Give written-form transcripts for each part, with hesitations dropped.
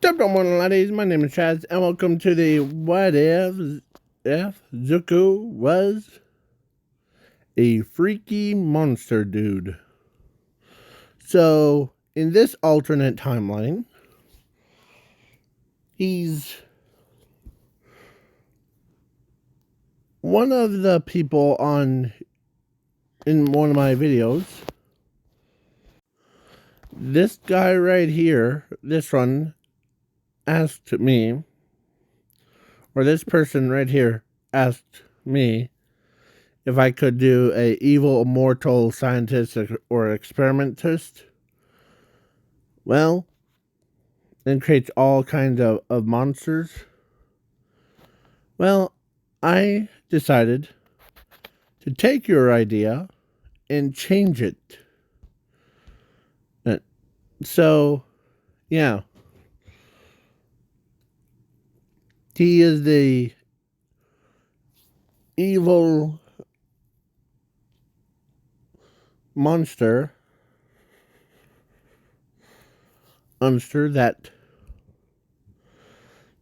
Good morning, ladies. My name is Chaz, and welcome to the What If Zuko Was a Freaky Monster Dude. So, in this alternate timeline, he's one of the people in one of my videos. This guy right here, this one, asked me, or this person right here asked me if I could do a evil immortal scientist or experimentist. Well, and creates all kinds of monsters. Well, I decided to take your idea and change it. So, yeah. He is the evil monster that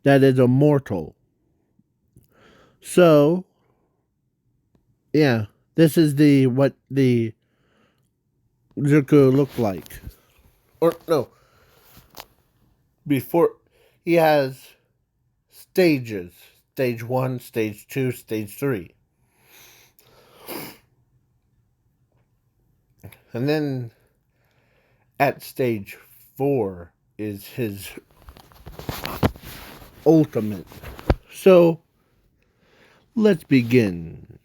is immortal. So, yeah, this is what the Zuko looked like. Or no, before he has stages. Stage 1, stage 2, stage 3. And then at stage 4 is his ultimate. So, let's begin.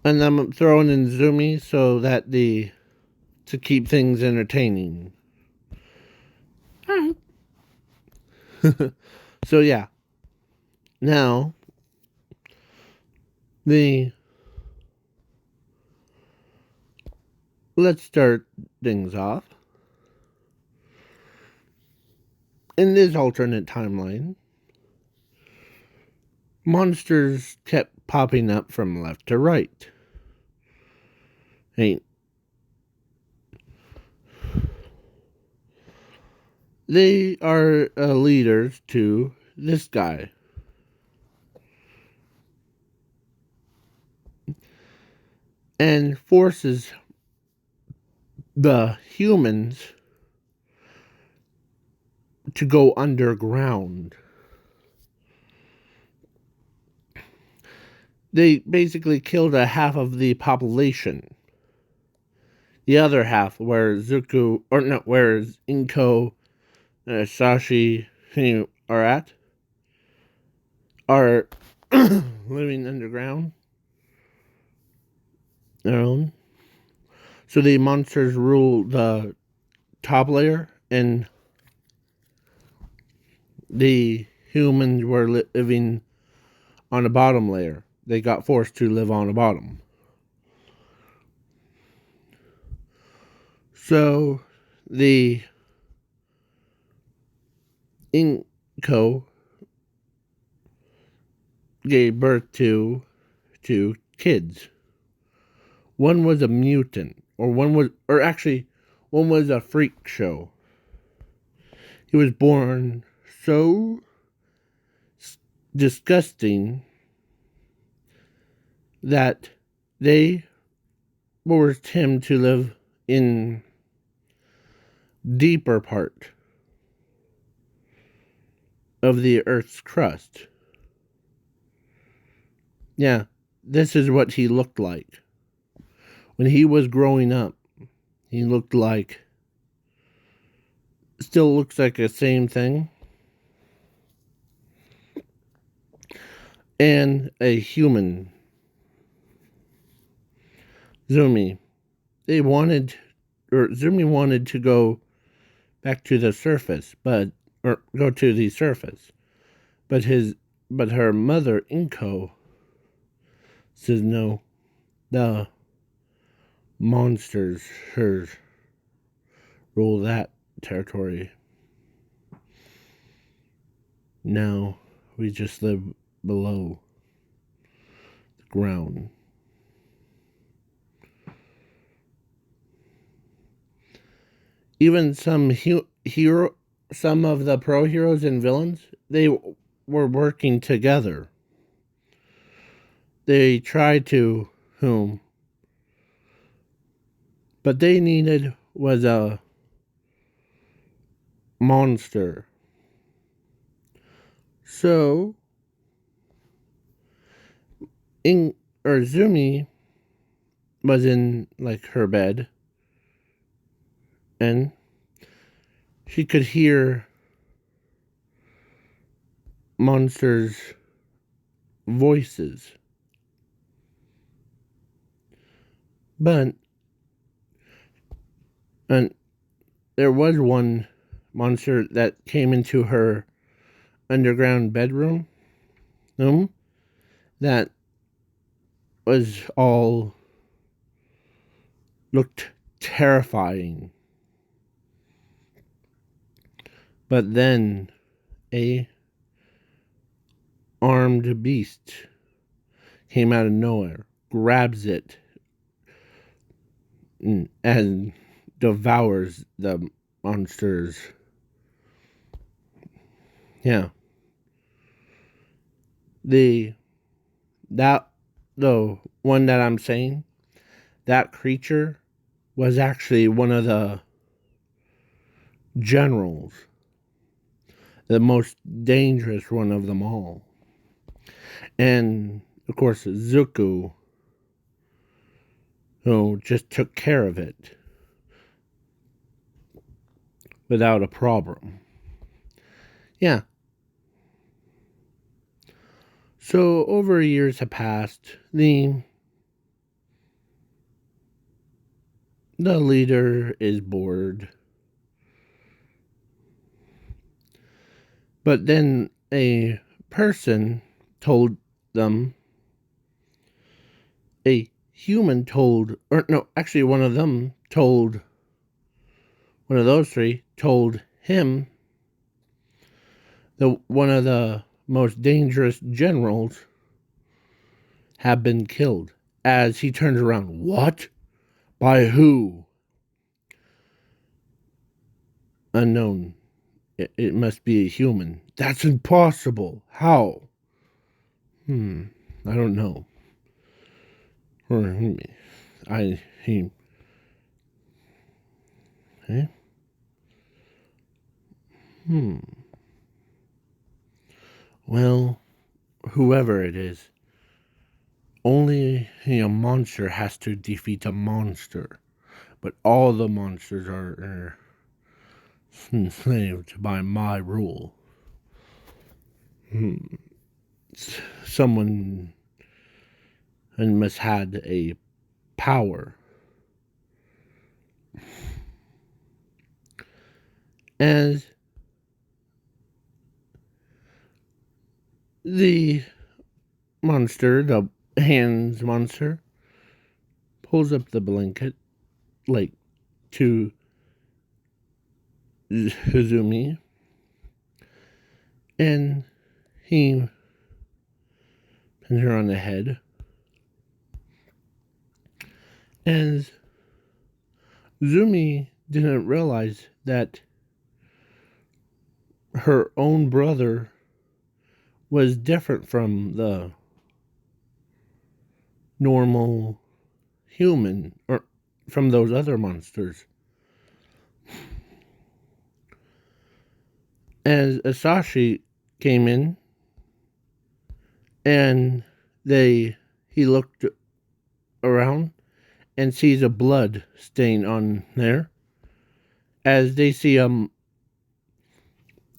And I'm throwing in Zoomy so that to keep things entertaining. Alright. So yeah. Now let's start things off. In this alternate timeline, monsters kept popping up from left to right. Hey, they are leaders to this guy. And forces the humans to go underground. They basically killed a half of the population. The other half, where Inko, Sashi are living underground. Their own. So the monsters rule the top layer, and the humans were living on the bottom layer. They got forced to live on the bottom. So the Inko gave birth to two kids. One was a mutant, one was a freak show. He was born so disgusting that they forced him to live in deeper part of the Earth's crust. Yeah, this is what he looked like. When he was growing up, he still looks like the same thing. And a human. Zumi wanted to go back to the surface, but her mother, Inko, says no. The monsters rule that territory. Now we just live below the ground. Even some some of the pro heroes and villains, they were working together. They tried to whom, but they needed was a monster. So, in Zumi was in like her bed, and she could hear monsters' voices. But and there was one monster that came into her underground bedroom that was all looked terrifying. But then a armed beast came out of nowhere, grabs it, and devours the monsters. Yeah. The one that I'm saying, that creature was actually one of the generals, the most dangerous one of them all. And of course, Zuko, who just took care of it without a problem. Yeah. So over years have passed. The leader is bored. But then a person told them, a human told, or no, actually one of them told, one of those three told him that one of the most dangerous generals had been killed. As he turns around, what? By who? Unknown. It must be a human. That's impossible. How? I don't know. He. Eh? Well, whoever it is, only a monster has to defeat a monster. But all the monsters are enslaved by my rule. Someone must had a power. As the monster, the hands monster, pulls up the blanket, like, to Hizumi, and he pins her on the head. As Zumi didn't realize that her own brother was different from the normal human, or from those other monsters. As Asashi came in, and he looked around and sees a blood stain on there. As they see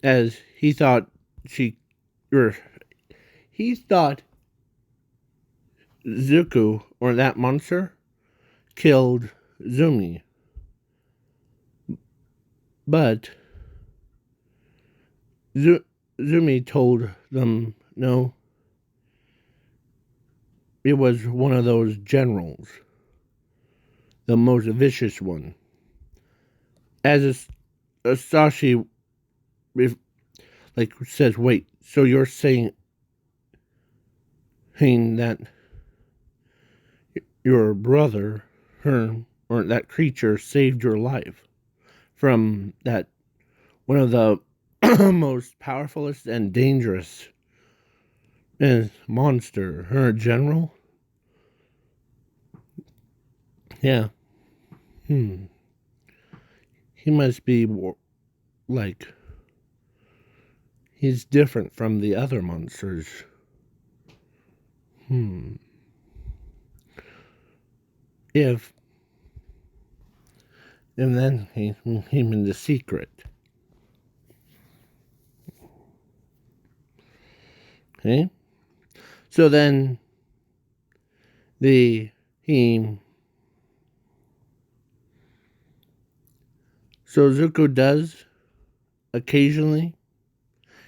as he thought he thought Zuko, or that monster, killed Zumi. But Zumi told them no, it was one of those generals, the most vicious one. As Asashi says, wait, so you're saying that your brother, or that creature, saved your life from that one of the most powerfulest and dangerous is monster. Her general? Yeah. He must be like, he's different from the other monsters. If and then he's in the secret. Okay? So then he so Zuko does occasionally.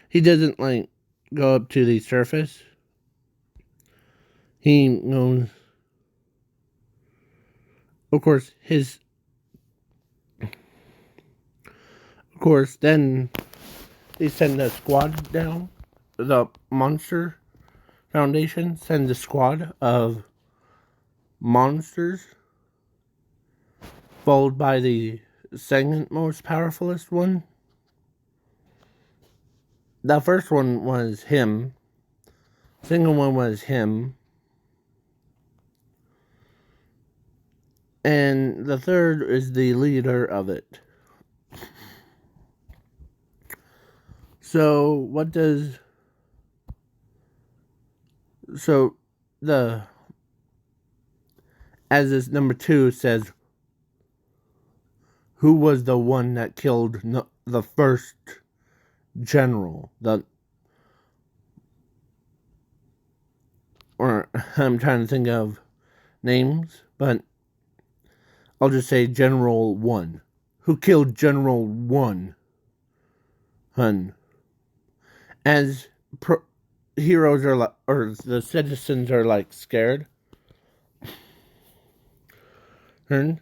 He doesn't like go up to the surface. He knows, of course, then they send a squad down. The Monster Foundation sends a squad of monsters, followed by the second most powerfulest one. The first one was him. Second one was him. And the third is the leader of it. So what does... So the... As this number 2 says, who was the one that killed the first general? Or I'm trying to think of names, but I'll just say General 1. Who killed General 1? Hun. As heroes are like, or the citizens are like scared. Hun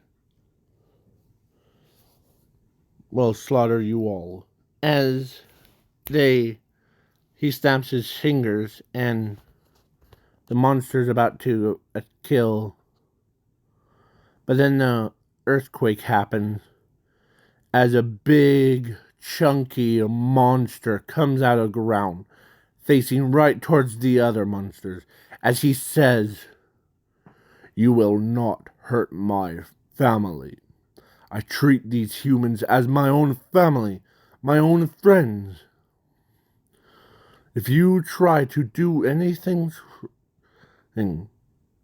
will slaughter you all. As he snaps his fingers and the monster's about to kill. But then the earthquake happens as a big, chunky monster comes out of the ground, facing right towards the other monsters, as he says, "You will not hurt my family. I treat these humans as my own family, my own friends. If you try to do anything..."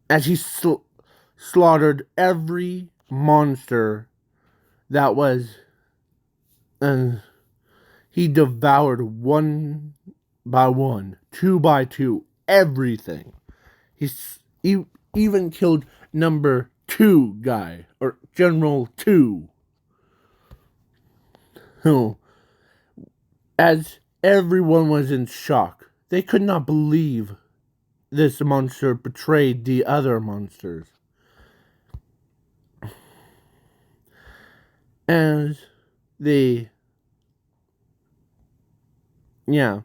As he slaughtered every monster that was... he devoured one by one, two by two, everything. He even killed number 2 guy, or General 2. Who, as everyone was in shock, they could not believe this monster betrayed the other monsters. As the... Yeah.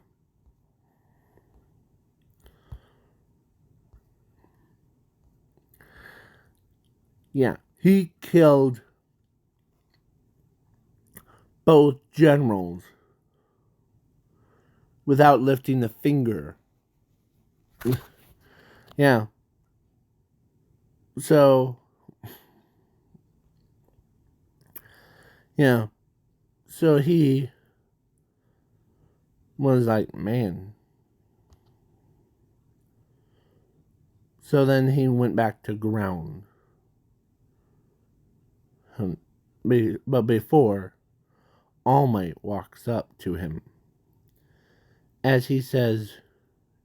Yeah. He killed both generals without lifting a finger. Yeah. So... Yeah. So he was like, man. So then he went back to ground. But before, All Might walks up to him. As he says,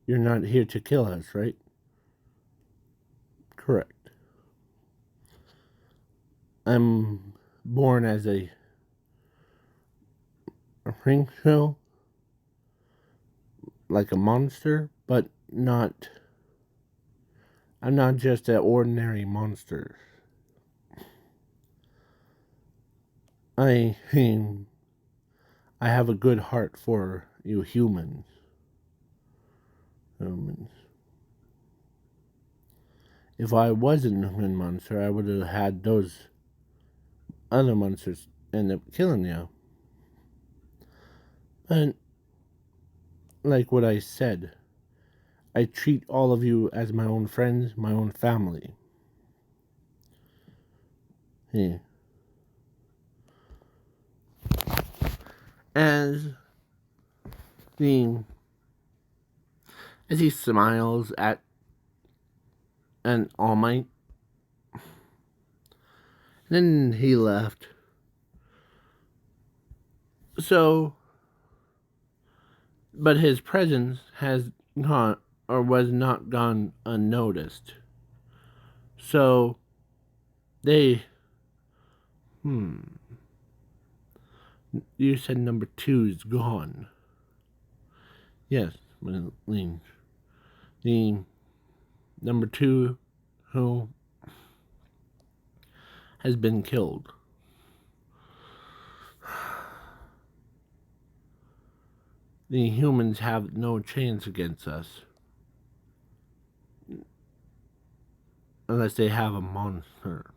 "You're not here to kill us, right?" "Correct. I'm born as a ring show, like a monster, but not... I'm not just an ordinary monster. I have a good heart for you humans. If I wasn't a human monster, I would have had those other monsters end up killing you. And like what I said, I treat all of you as my own friends, my own family. Yeah. As the as he smiles at an All Might, then he left. So, but his presence has not or was not gone unnoticed. So they, you said number 2 is gone. Yes, Lynn. The number 2 who has been killed. The humans have no chance against us unless they have a monster.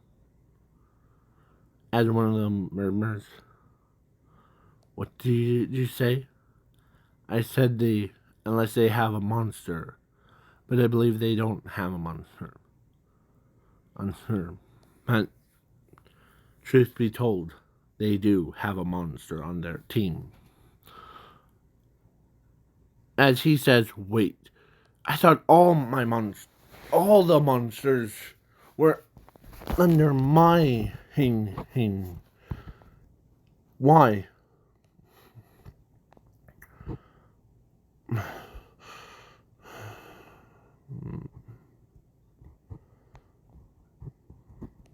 As one of them murmurs, "What did you say?" I said unless they have a monster, but I believe they don't have a monster. But truth be told, they do have a monster on their team. As he says, "Wait, I thought all the monsters were under my hing. Why?"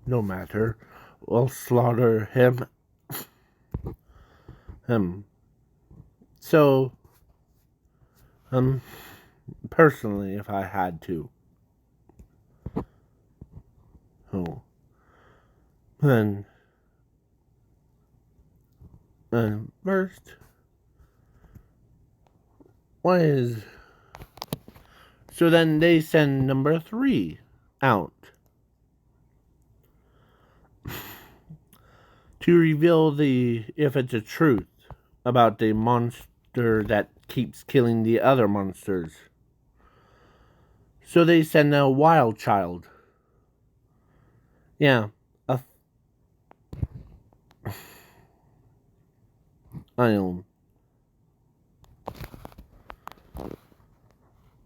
No matter. We'll slaughter him. So, personally, if I had to. Oh. Then, first, why is... So then they send number 3 out to reveal if it's a truth about the monster that keeps killing the other monsters. So they send a wild child. Yeah,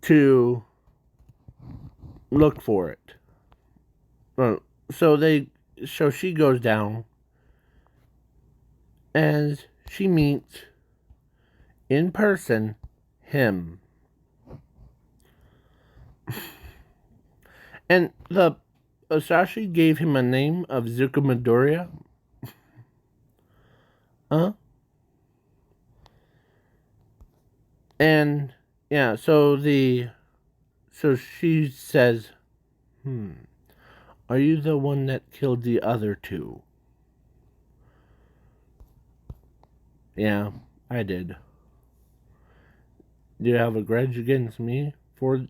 to look for it. So she goes down as she meets in person him. And the Osashi gave him a name of Zuko Midoriya. And yeah, so she says, "Are you the one that killed the other 2?" "Yeah, I did." "Do you have a grudge against me for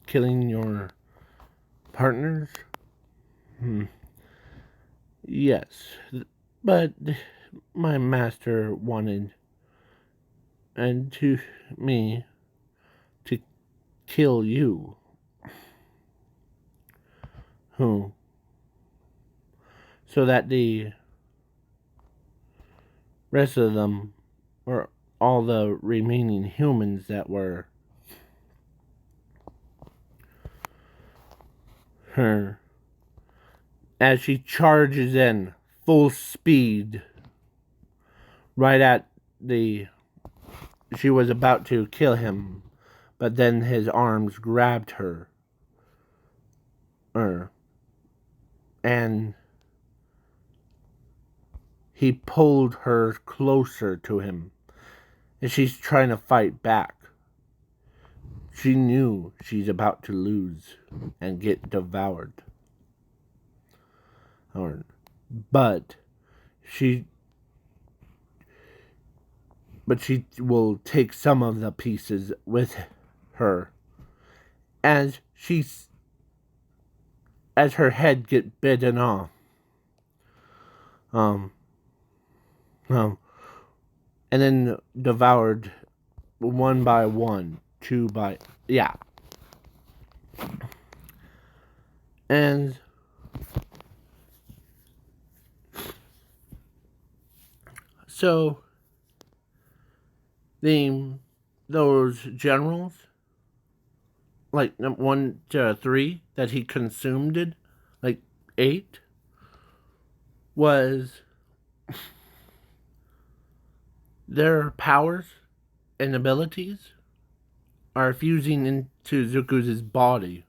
killing your partners?" "Yes, but my master wanted me to kill you." "Who?" "So that the rest of them, or all the remaining humans that were her," as she charges in full speed right at she was about to kill him, but then his arms grabbed her, and he pulled her closer to him, and she's trying to fight back. She knew she's about to lose and get devoured. But she will take some of the pieces with her as her head get bitten off. And and then devoured one by one, two by, yeah. And so those generals, like 1 to 3 that he consumed, like 8, was their powers and abilities are fusing into Zuko's body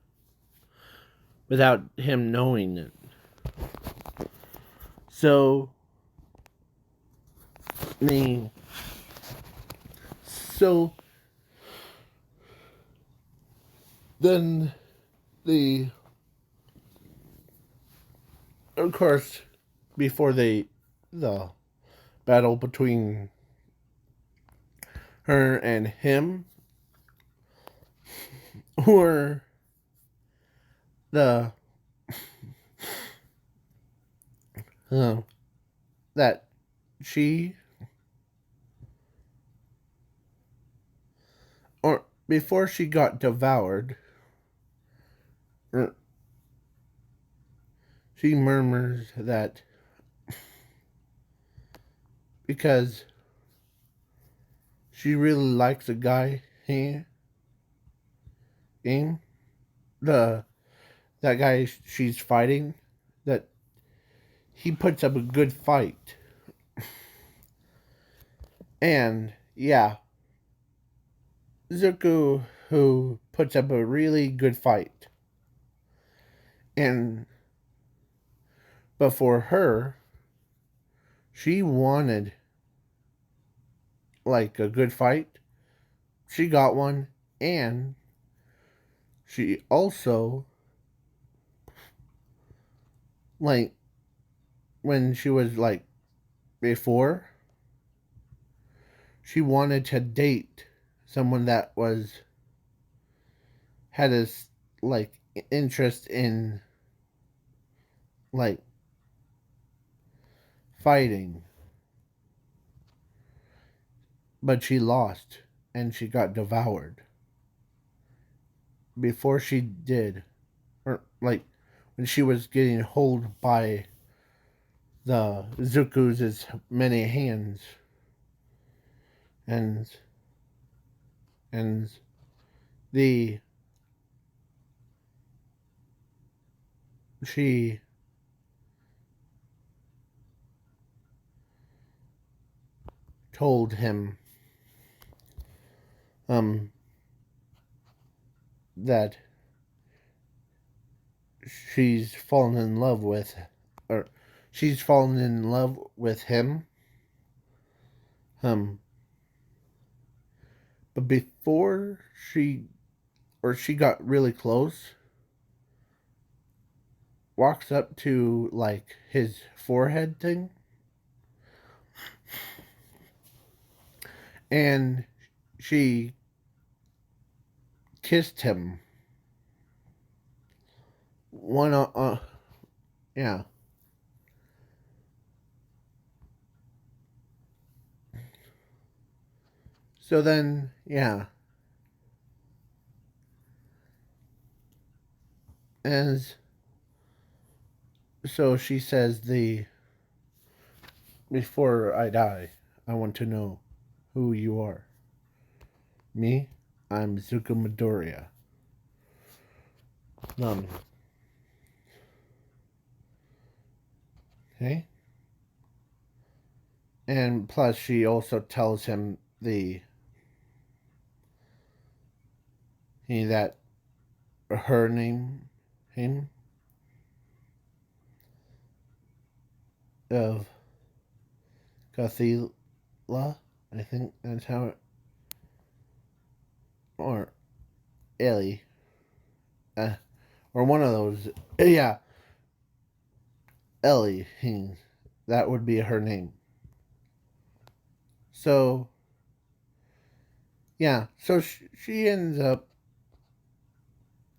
without him knowing it. So the so then the of course before the battle between her and him or the that she or before she got devoured, she murmurs that because she really likes a guy the that guy she's fighting, that he puts up a good fight. And yeah, Zuko who puts up a really good fight. And but for her, she wanted like a good fight. She got one, and she also, like, when she was like before, she wanted to date someone that had a like interest in like fighting, but she lost and she got devoured before she did, or like when she was getting held by the Zuko's many hands, and and the she told him that she's fallen in love with, or she's fallen in love with him. But before she got really close, walks up to like his forehead thing, and she kissed him. One yeah. So then, yeah. As so she says, before I die, I want to know who you are. Me? I'm Zuko Midoriya. Okay? And plus she also tells him that her name, him, of Cathila, I think that's how it, or Ellie, or one of those, yeah, Ellie, that would be her name. So, yeah, so she ends up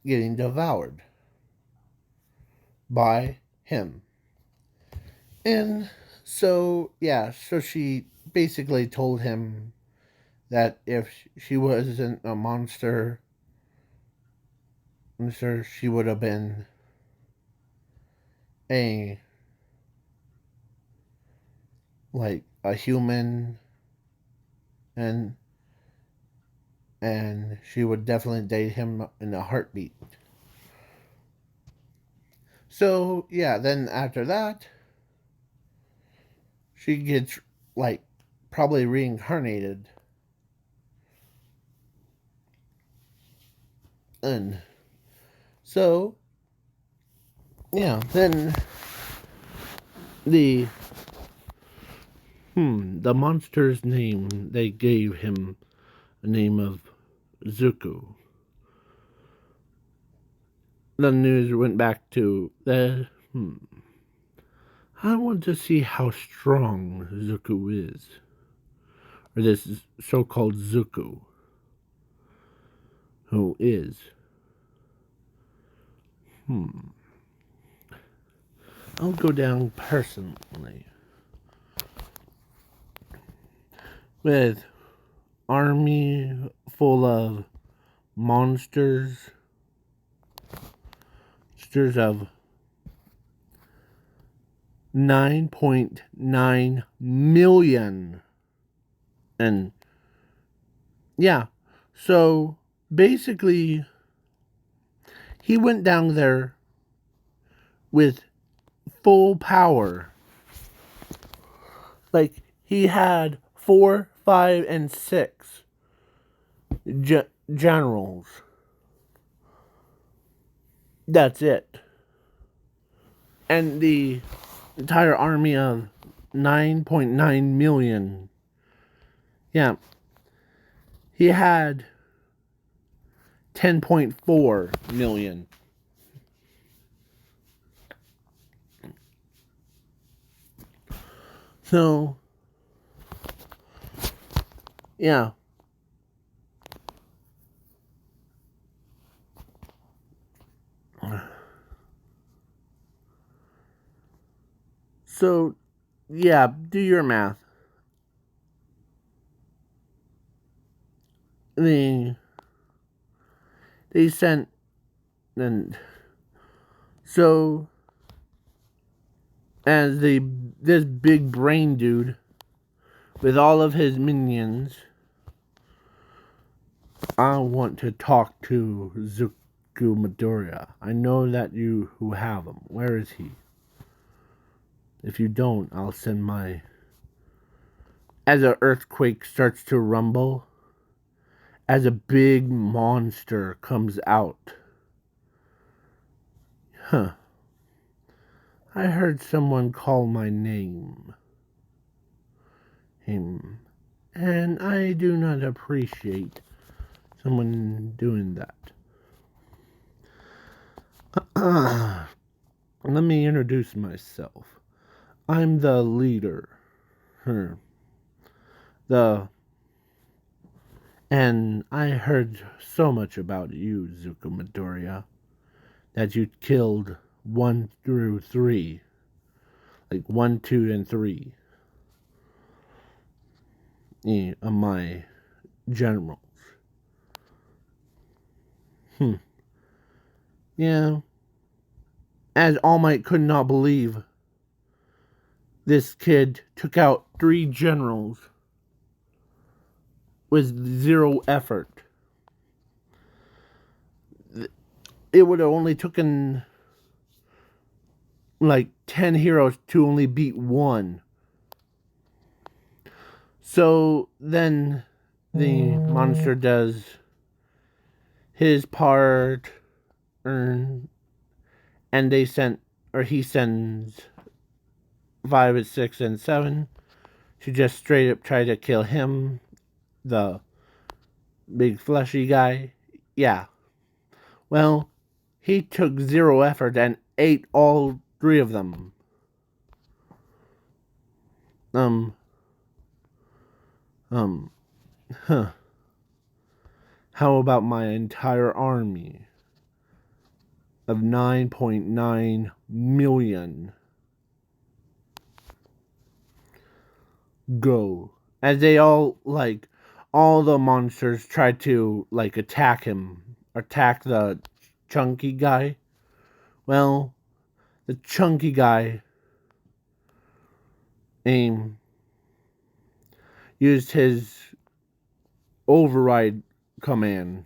getting devoured by him. And so, yeah, so she basically told him that if she wasn't a monster, I'm sure she would have been a like a human, and she would definitely date him in a heartbeat. So yeah, then after that, she gets like probably reincarnated, and so yeah, then the the monster's name, they gave him a name of Zuko. The news went back to the I want to see how strong Zuko is, or this so-called Zuko, who is. I'll go down personally with army full of monsters of 9.9 million. And yeah, so basically, he went down there with full power. Like, he had 4, 5, and 6 generals. That's it. And the entire army of 9.9 million. Yeah. He had 10.4 million. So, yeah. So, yeah, do your math. They sent, and so as this big brain dude with all of his minions, I want to talk to Zuko Midoriya. I know that you who have him. Where is he? If you don't, I'll send my... As an earthquake starts to rumble, as a big monster comes out. Huh. I heard someone call my name. Him. And I do not appreciate someone doing that. Let me introduce myself. I'm the leader. And I heard so much about you, Zuko Midoriya, that you killed 1 through 3. Like 1, 2, and 3. Of my generals. Yeah. As All Might could not believe, this kid took out 3 generals with 0 effort. It would have only taken like 10 heroes to only beat 1. So then the monster does his part, and he sends 5, 6, and 7 to just straight up try to kill him, the big fleshy guy. Yeah. Well, he took 0 effort and ate all 3 of them. How about my entire army of 9.9 million? Go. as they all the monsters tried to attack him, attack the chunky guy. Well, the chunky guy aim used his override command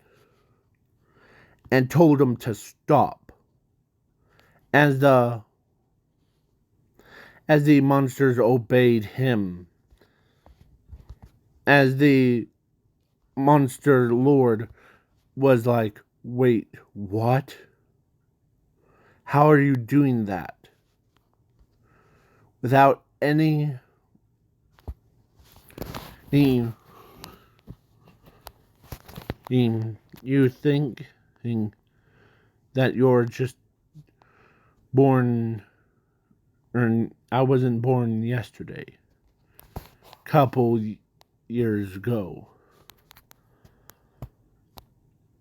and told him to stop. As the monsters obeyed him, as the monster lord was like, "Wait, what? How are you doing that?" Without any you think that you're just born, or I wasn't born yesterday, couple years ago.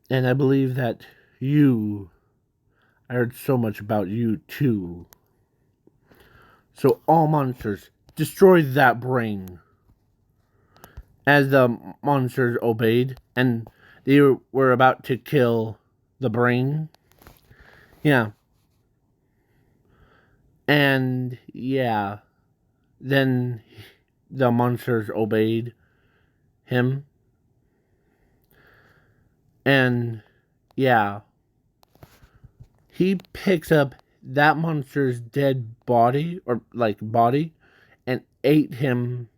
And I believe that I heard so much about you too. So all monsters, destroy that brain. As the monsters obeyed, and they were about to kill the brain. Yeah. And yeah, then the monsters obeyed him. And yeah, he picks up that monster's dead body, or body, and ate him.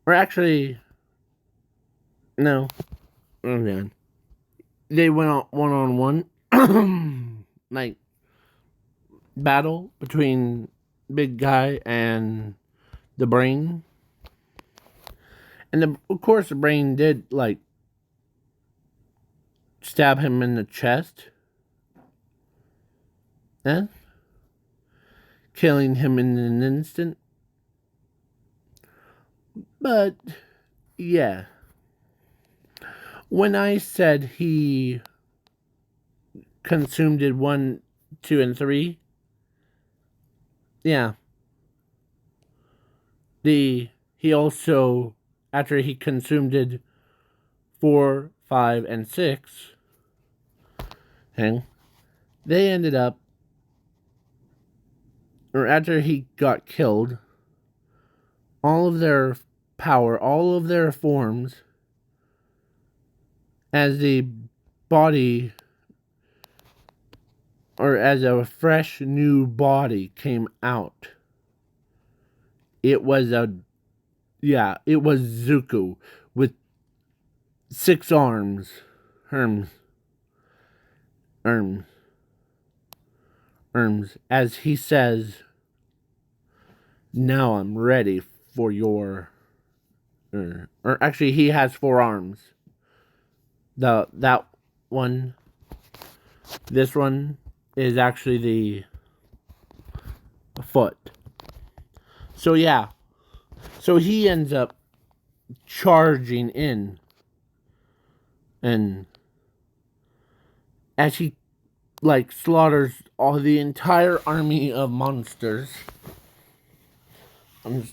Or actually, no. Oh man, they went on one battle between big guy and the brain, and of course the brain did stab him in the chest, and killing him in an instant. But yeah, when I said he consumed it 1, 2, and 3, yeah, he also, after he consumed it 4, 5, and 6, and they ended up, or after he got killed, all of their power, all of their forms, as the body, or as a fresh new body came out, it was Zuko with 6 arms, as he says, "Now I'm ready for your," or actually he has 4 arms. That one, this one is actually the foot. So yeah, so he ends up charging in, and as he slaughters all the entire army of monsters, and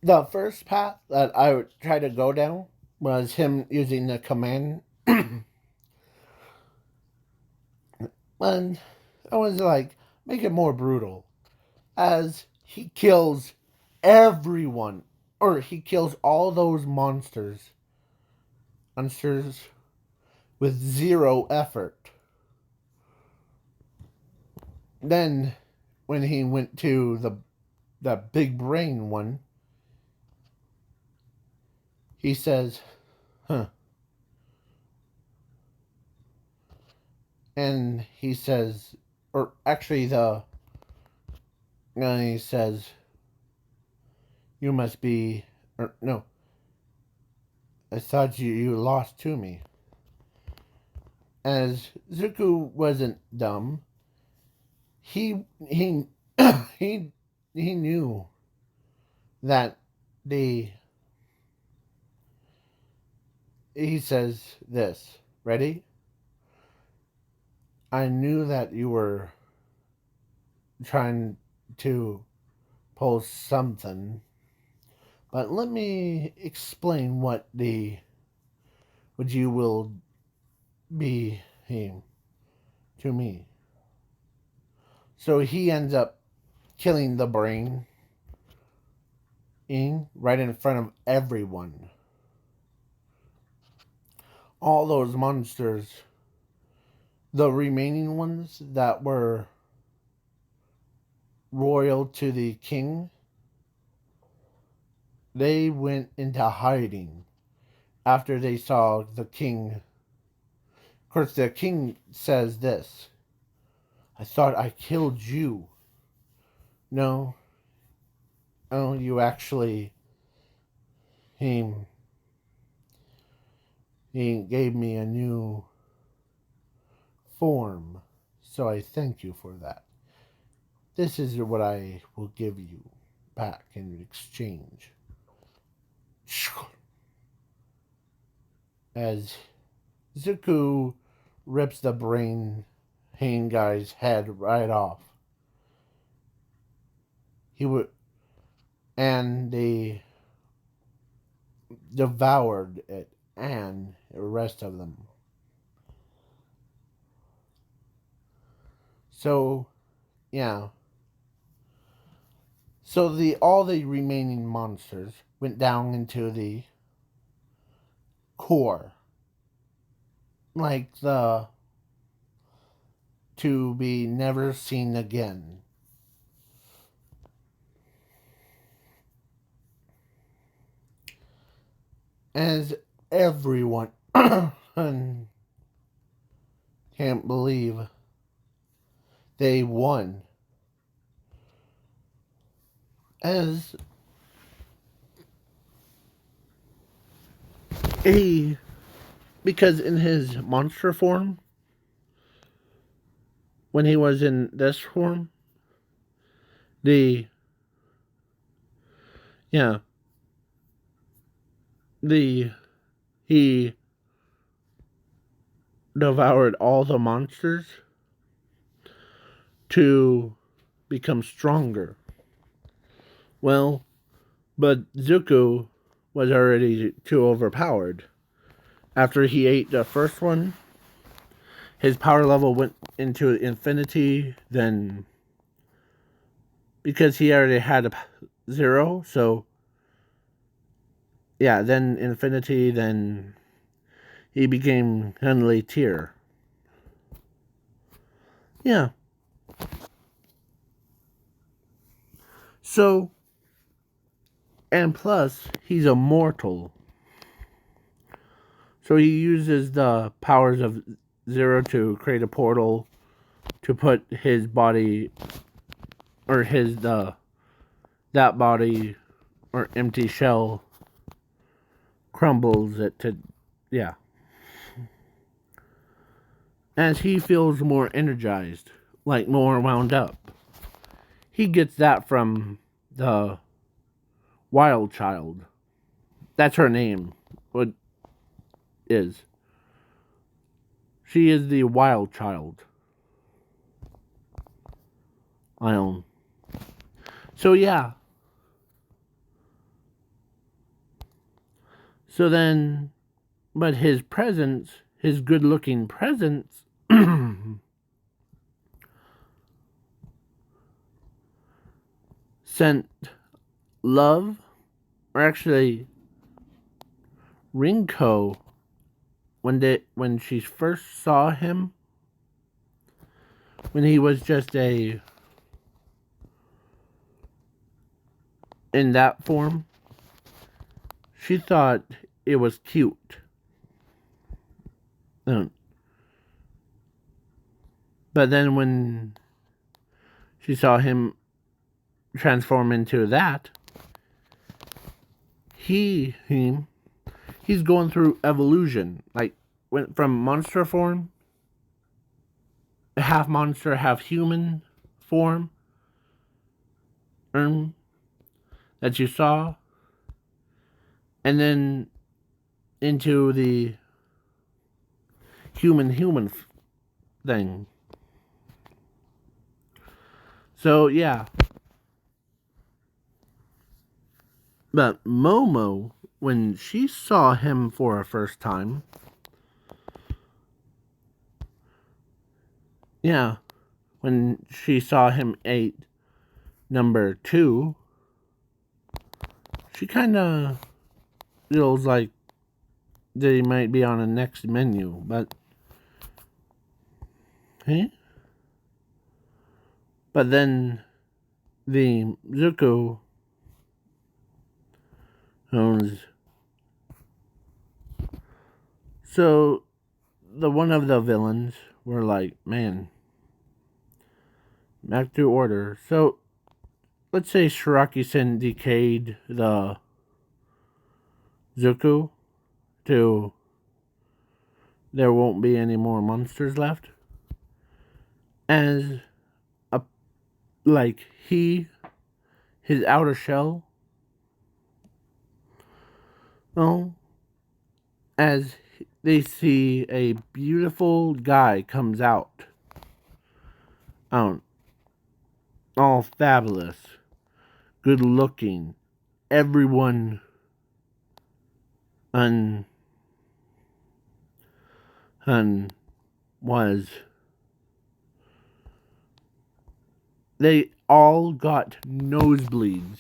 the first path that I would try to go down was him using the command. And I was like, make it more brutal, as he kills everyone, or he kills all those monsters with 0 effort. Then when he went to the big brain one, he says, "Huh." And he says, or actually he says, "You must be," or no, "I thought you lost to me." As Zuko wasn't dumb, he he knew that he says this. Ready? I knew that you were trying to pull something, but let me explain what you will be to me. So he ends up killing the brain right in front of everyone. All those monsters, the remaining ones that were royal to the king, they went into hiding after they saw the king. Of course, the king says this: I thought I killed you. No, oh, you actually, he, he gave me a new form, so I thank you for that. This is what I will give you back in exchange. As Zuko rips the brain hang guy's head right off. He would, and they devoured it and the rest of them. So, yeah. So the all the remaining monsters went down into the core, like the to be never seen again. As everyone can't believe they won. As a because in his monster form, when he was in this form, the yeah, the he devoured all the monsters to become stronger. Well, but Zuko was already too overpowered. After he ate the first one, his power level went into infinity, then because he already had a 0, so yeah, then infinity, then he became Henley Tier. Yeah. So, and plus, he's immortal. So he uses the powers of 0 to create a portal to put his body, or that body, or empty shell, crumbles it to, yeah. As he feels more energized, like more wound up. He gets that from the wild child. That's her name. What is? She is the wild child. Ion. So yeah. So then, but his presence, his good-looking presence, sent love, or actually Rinko, when she first saw him, when he was just in that form, she thought it was cute. But then when she saw him transform into that, he's going through evolution. Like, went from monster form, half monster, half human form, that you saw, and then into the human thing. So, yeah. But Momo, when she saw him for a first time, yeah, when she saw him ate number 2, she kind of feels like that he might be on the next menu, but hey, but then the Zuko owns. So the one of the villains were like, man, back to order. So let's say Shiraki-sen decayed the Zuko to there won't be any more monsters left. As a like his outer shell, well, as they see a beautiful guy comes out, all fabulous, good looking, everyone un was they all got nosebleeds.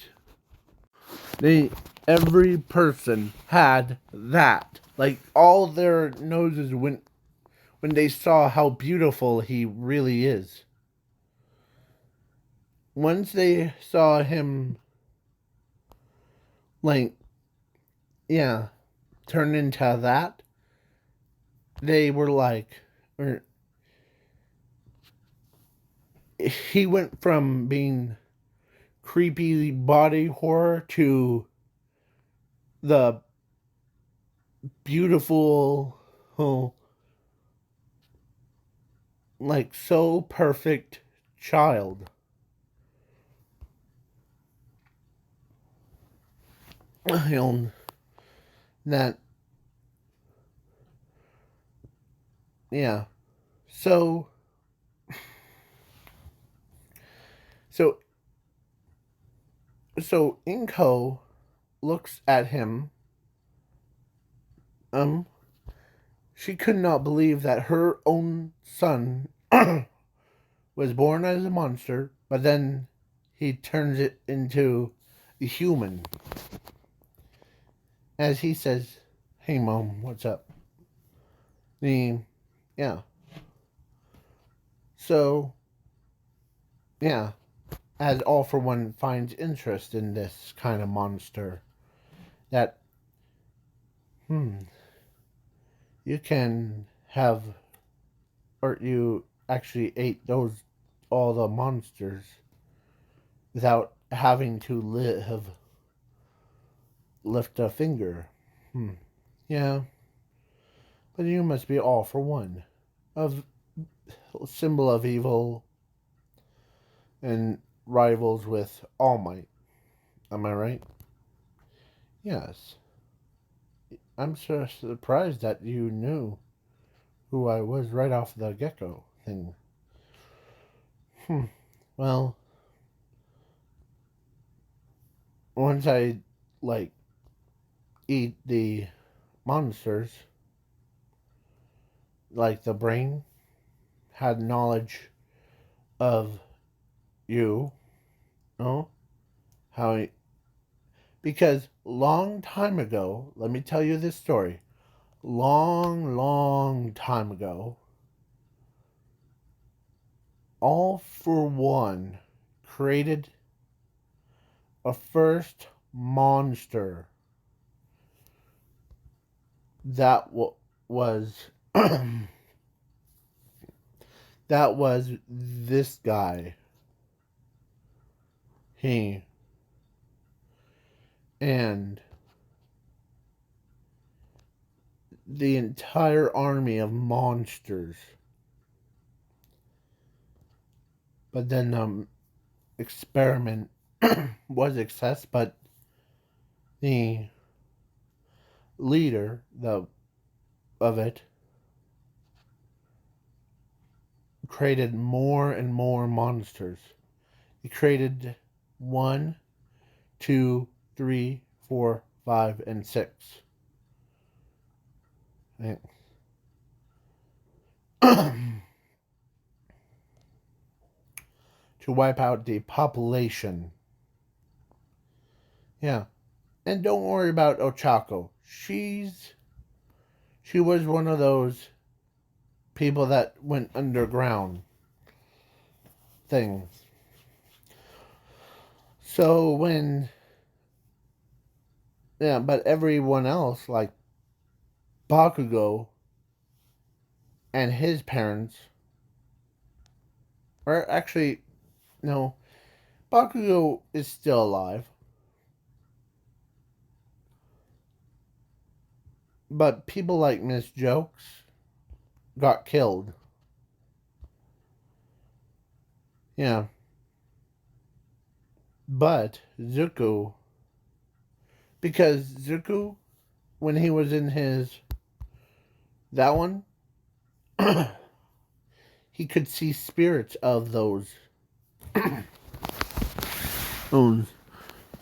Every person had that. Like all their noses went when they saw how beautiful he really is. Once they saw him like yeah, turn into that, they were like or he went from being creepy body horror to the beautiful, oh, like so perfect child. That, yeah. So, so, so Inko looks at him. She could not believe that her own son was born as a monster, but then he turns it into a human. As he says, "Hey, mom, what's up?" Yeah. So, yeah, as All for One finds interest in this kind of monster, that, you can have, or you actually ate all the monsters without having to lift a finger. Yeah, but you must be All for One, of symbol of evil and rivals with All Might. Am I right? Yes. I'm so surprised that you knew who I was right off the get-go thing. Well, once I, like, eat the monsters, like the brain, had knowledge of you, know, how, because long time ago, let me tell you this story, long time ago, All for One created a first monster that was that was this guy. He and the entire army of monsters. But then experiment was a success, but the leader of it created more and more monsters. He created 1, 2, 3, 4, 5, and 6. To wipe out the population. Yeah. And don't worry about Ochako. She was one of those people that went underground things. So but everyone else, like Bakugo and his parents, or actually, no, Bakugo is still alive. But people like Miss Jokes got killed. Yeah. But Zuko, because Zuko, when he was in that one, he could see spirits of those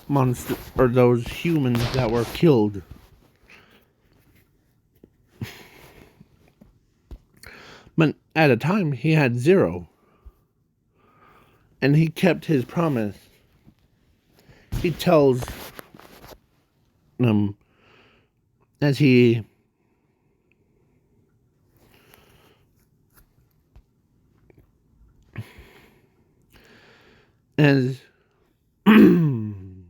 monsters, or those humans that were killed. But at a time, he had 0. And he kept his promise. He tells them as he as the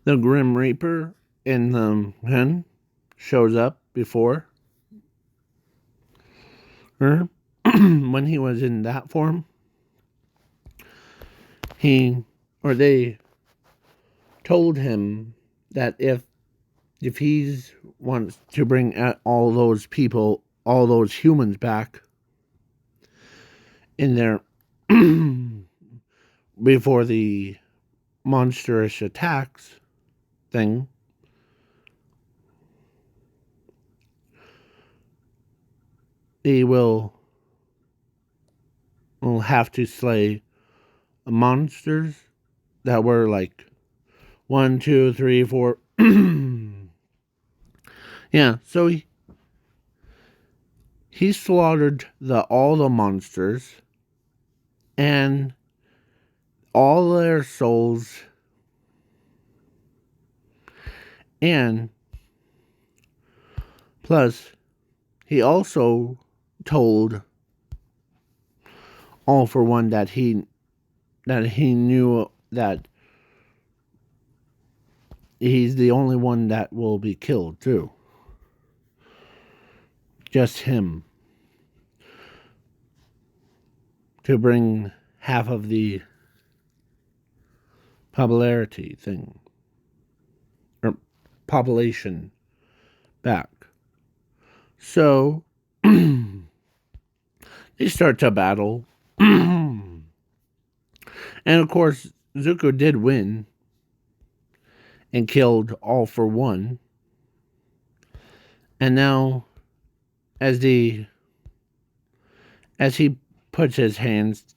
Grim Reaper in the pen shows up before her when he was in that form, they told him that if he wants to bring all those people, all those humans back in there before the monstrous attacks thing, they will have to slay monsters that were like 1, 2, 3, 4. Yeah, so he slaughtered all the monsters and all their souls, and plus he also told All For One that he knew that he's the only one that will be killed too. Just him. To bring half of the popularity thing. Or population back. So they start to battle. And of course, Zuko did win and killed All For One. And now, as he puts his hands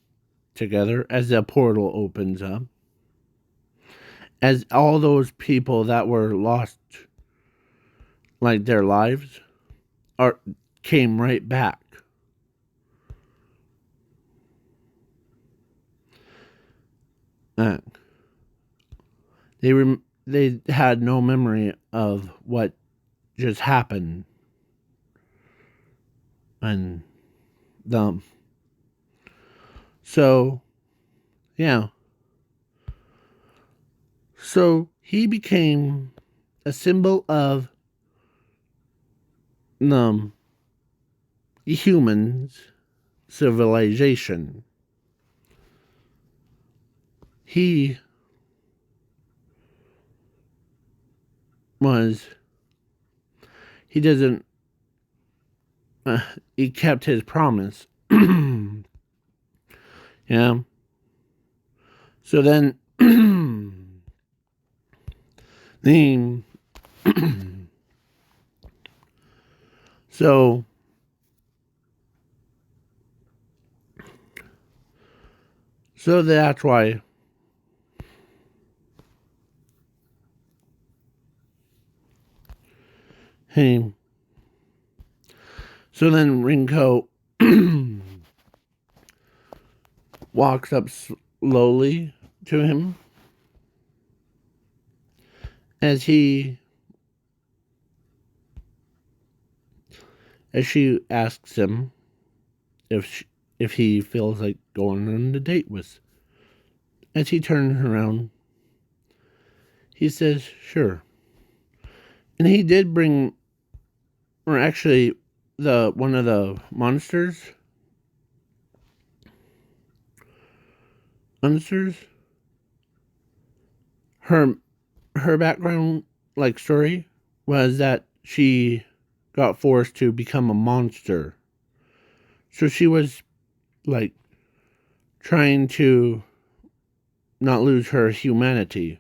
together, as the portal opens up, as all those people that were lost, like their lives, came right back. They had no memory of what just happened, and so yeah, so he became a symbol of humans civilization. He doesn't he kept his promise. Yeah. So then the So that's why. Hey. So then Rinko walks up slowly to him as she asks him if he feels like going on a date with. As he turns around, he says, "Sure." And he did bring, or actually, the one of the monsters, her background, like, story was that she got forced to become a monster. So she was like trying to not lose her humanity.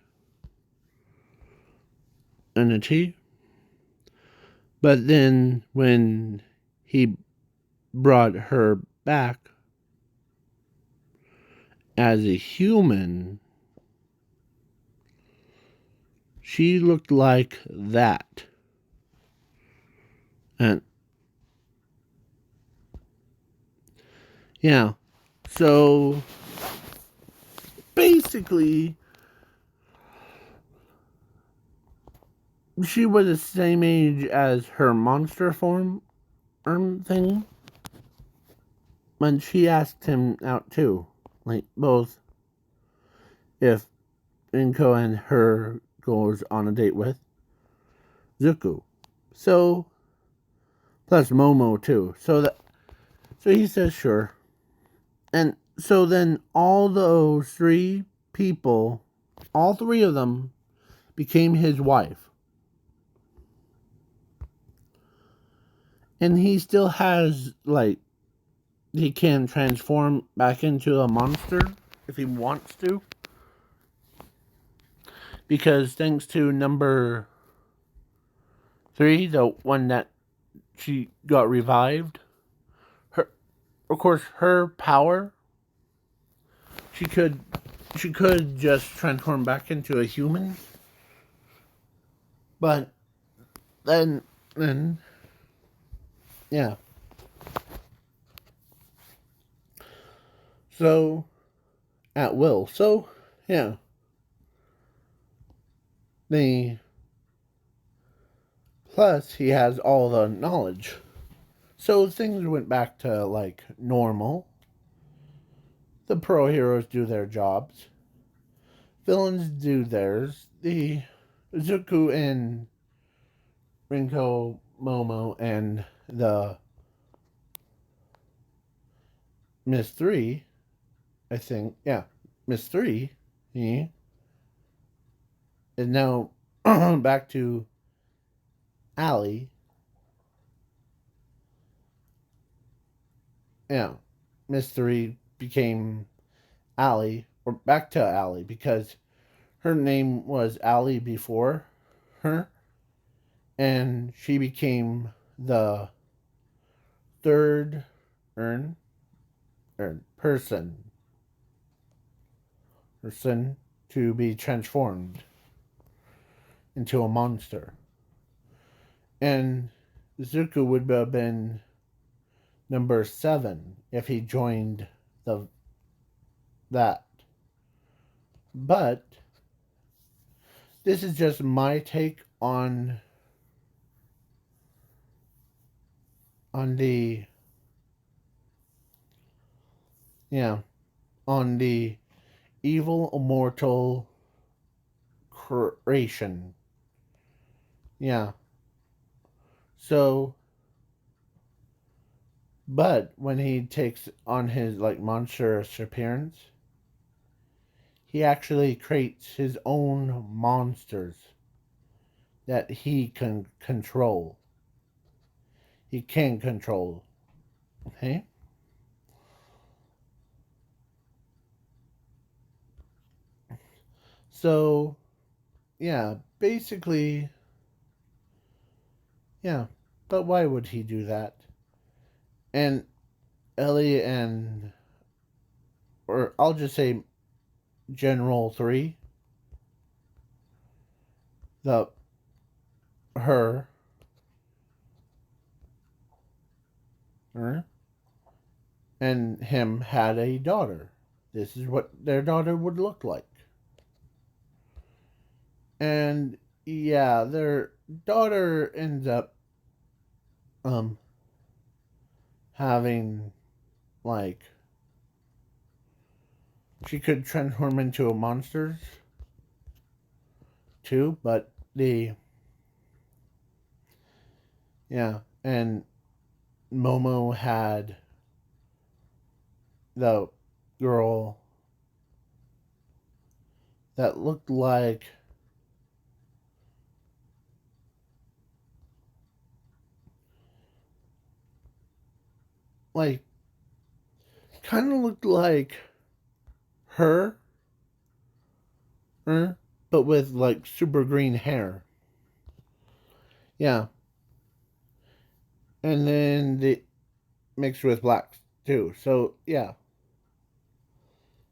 But then when he brought her back as a human, she looked like that. And yeah, so basically, she was the same age as her monster form thing. And she asked him out too. Like, both if Inko and her goes on a date with Zuko. So, plus Momo too. So he says sure. And so then all those three people, all three of them, became his wife. And he still has, like, he can transform back into a monster if he wants to. Because thanks to number 3, the one that she got revived, of course, her power, she could just transform back into a human. But then yeah. So at will. So yeah. The plus he has all the knowledge. So things went back to like normal. The pro heroes do their jobs. Villains do theirs. The Zuko and Rinko, Momo, and the Miss 3, I think, yeah, Miss 3, he is now back to Allie. Yeah, Miss 3 became Allie, or back to Allie, because her name was Allie before her, and she became the third person to be transformed into a monster. And Zuko would have been number 7 if he joined that. But this is just my take on the on the evil immortal creation. Yeah. So, but when he takes on his like monstrous appearance, he actually creates his own monsters that he can control. He can control. Okay? So, yeah, basically, yeah. But why would he do that? And Ellie and, or I'll just say General 3. Her, and him had a daughter. This is what their daughter would look like. And yeah, their daughter ends up having, like, she could transform into a monster too, but and Momo had the girl that looked like kind of looked like her, but with like super green hair. Yeah. And then the mixed with black too. So yeah.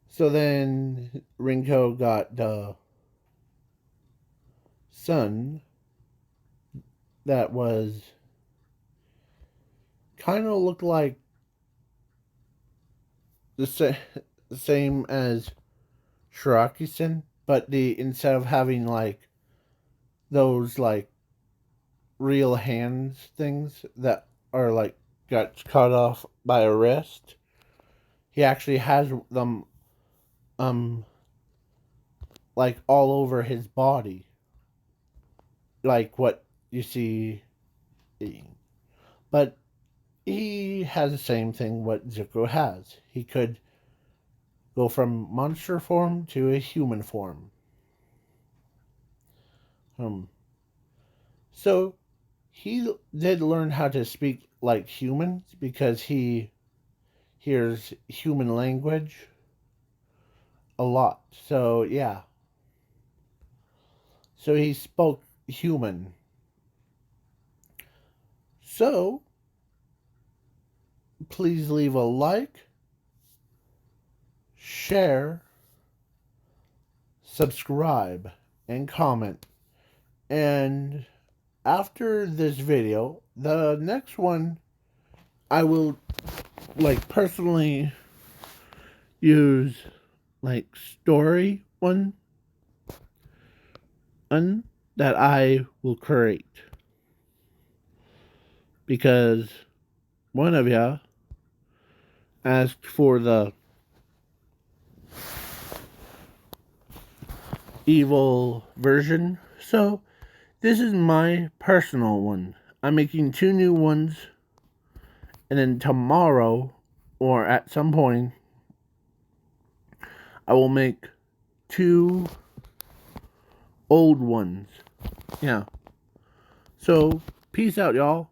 So then Rinko got the son that was kind of looked like the same as Shiraki-san, but instead of having like those like real hands things that are like got cut off by a wrist, he actually has them like all over his body, like what you see. But he has the same thing what Zuko has. He could go from monster form to a human form. So he did learn how to speak like humans because he hears human language a lot. So yeah. So he spoke human. So please leave a like, share, subscribe, and comment. And after this video, the next one I will like personally use like story one that I will create, because one of ya asked for the evil version. So this is my personal one. I'm making 2 new ones, and then tomorrow or at some point I will make 2 old ones. Yeah. So peace out, y'all.